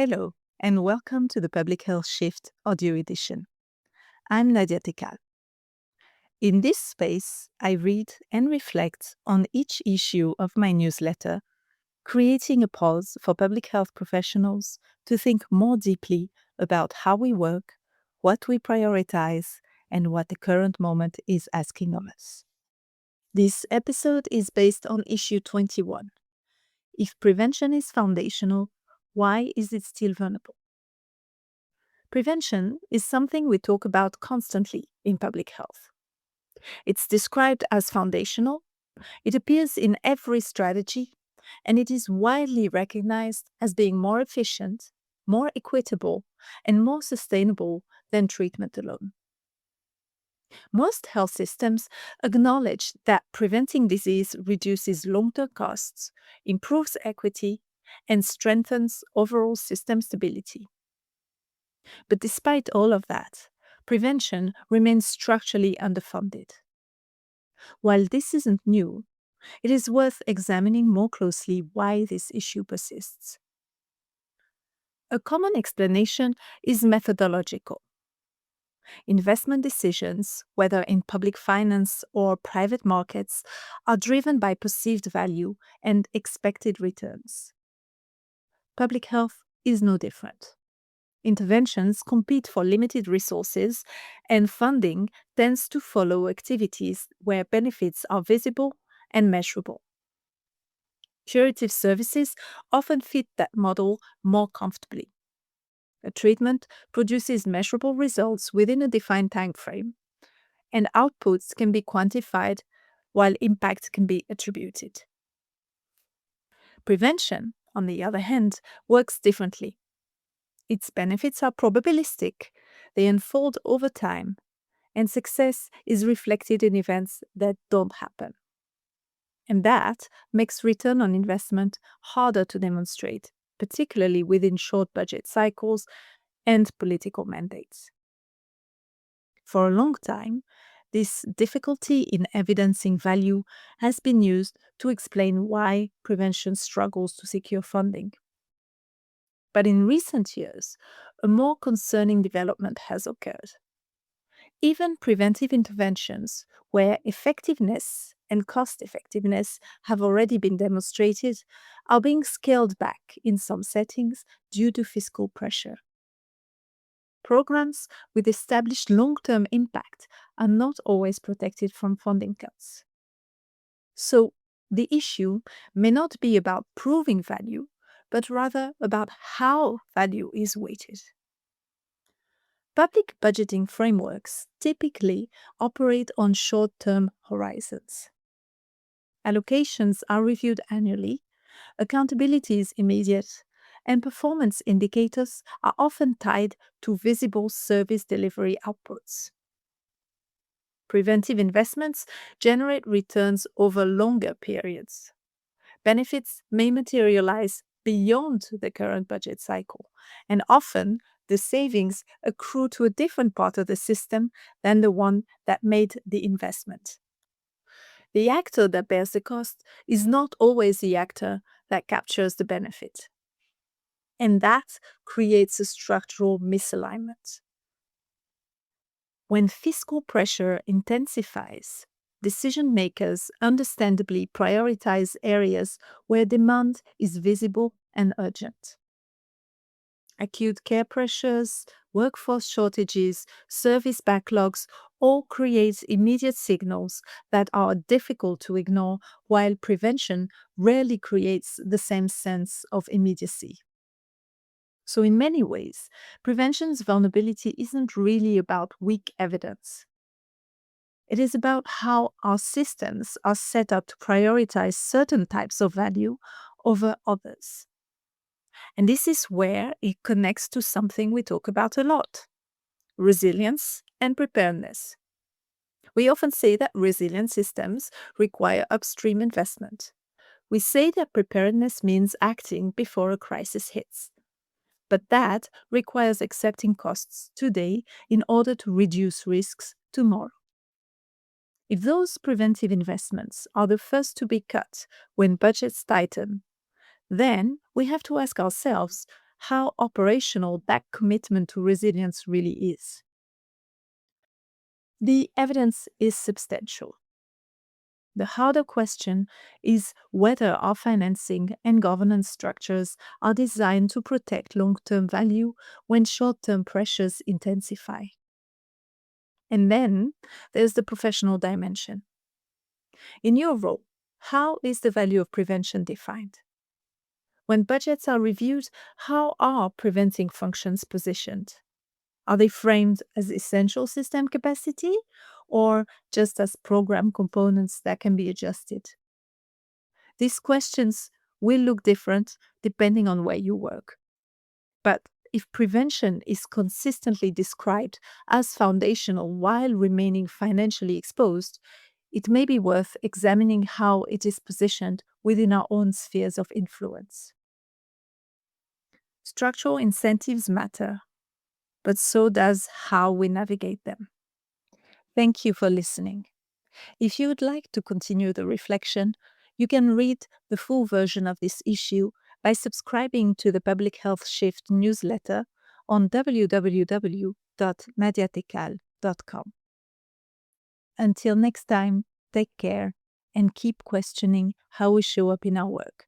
Hello, and welcome to the Public Health Shift audio edition. I'm Nadia Tekkal. In this space, I read and reflect on each issue of my newsletter, creating a pause for public health professionals to think more deeply about how we work, what we prioritize, and what the current moment is asking of us. This episode is based on issue 21. If prevention is foundational, why is it still vulnerable? Prevention is something we talk about constantly in public health. It's described as foundational, it appears in every strategy, and it is widely recognized as being more efficient, more equitable, and more sustainable than treatment alone. Most health systems acknowledge that preventing disease reduces long-term costs, improves equity, and strengthens overall system stability. But despite all of that, prevention remains structurally underfunded. While this isn't new, it is worth examining more closely why this issue persists. A common explanation is methodological. Investment decisions, whether in public finance or private markets, are driven by perceived value and expected returns. Public health is no different. Interventions compete for limited resources, and funding tends to follow activities where benefits are visible and measurable. Curative services often fit that model more comfortably. A treatment produces measurable results within a defined time frame, and outputs can be quantified while impact can be attributed. Prevention, on the other hand, works differently. Its benefits are probabilistic, they unfold over time, and success is reflected in events that don't happen. And that makes return on investment harder to demonstrate, particularly within short budget cycles and political mandates. For a long time, this difficulty in evidencing value has been used to explain why prevention struggles to secure funding. But in recent years, a more concerning development has occurred. Even preventive interventions, where effectiveness and cost effectiveness have already been demonstrated, are being scaled back in some settings due to fiscal pressure. Programs with established long-term impact are not always protected from funding cuts. So, the issue may not be about proving value, but rather about how value is weighted. Public budgeting frameworks typically operate on short-term horizons. Allocations are reviewed annually, accountability is immediate, and performance indicators are often tied to visible service delivery outputs. Preventive investments generate returns over longer periods. Benefits may materialize beyond the current budget cycle, and often the savings accrue to a different part of the system than the one that made the investment. The actor that bears the cost is not always the actor that captures the benefit. And that creates a structural misalignment. When fiscal pressure intensifies, decision makers understandably prioritize areas where demand is visible and urgent. Acute care pressures, workforce shortages, service backlogs all create immediate signals that are difficult to ignore, while prevention rarely creates the same sense of immediacy. So, in many ways, prevention's vulnerability isn't really about weak evidence. It is about how our systems are set up to prioritize certain types of value over others. And this is where it connects to something we talk about a lot: resilience and preparedness. We often say that resilient systems require upstream investment. We say that preparedness means acting before a crisis hits. But that requires accepting costs today in order to reduce risks tomorrow. If those preventive investments are the first to be cut when budgets tighten, then we have to ask ourselves, how operational that commitment to resilience really is. The evidence is substantial. The harder question is whether our financing and governance structures are designed to protect long-term value when short-term pressures intensify. And then there's the professional dimension. In your role, how is the value of prevention defined? When budgets are reviewed, how are preventing functions positioned? Are they framed as essential system capacity or just as program components that can be adjusted? These questions will look different depending on where you work. But if prevention is consistently described as foundational while remaining financially exposed, it may be worth examining how it is positioned within our own spheres of influence. Structural incentives matter, but so does how we navigate them. Thank you for listening. If you would like to continue the reflection, you can read the full version of this issue by subscribing to the Public Health Shift newsletter on www.nadiatekkal.com. Until next time, take care and keep questioning how we show up in our work.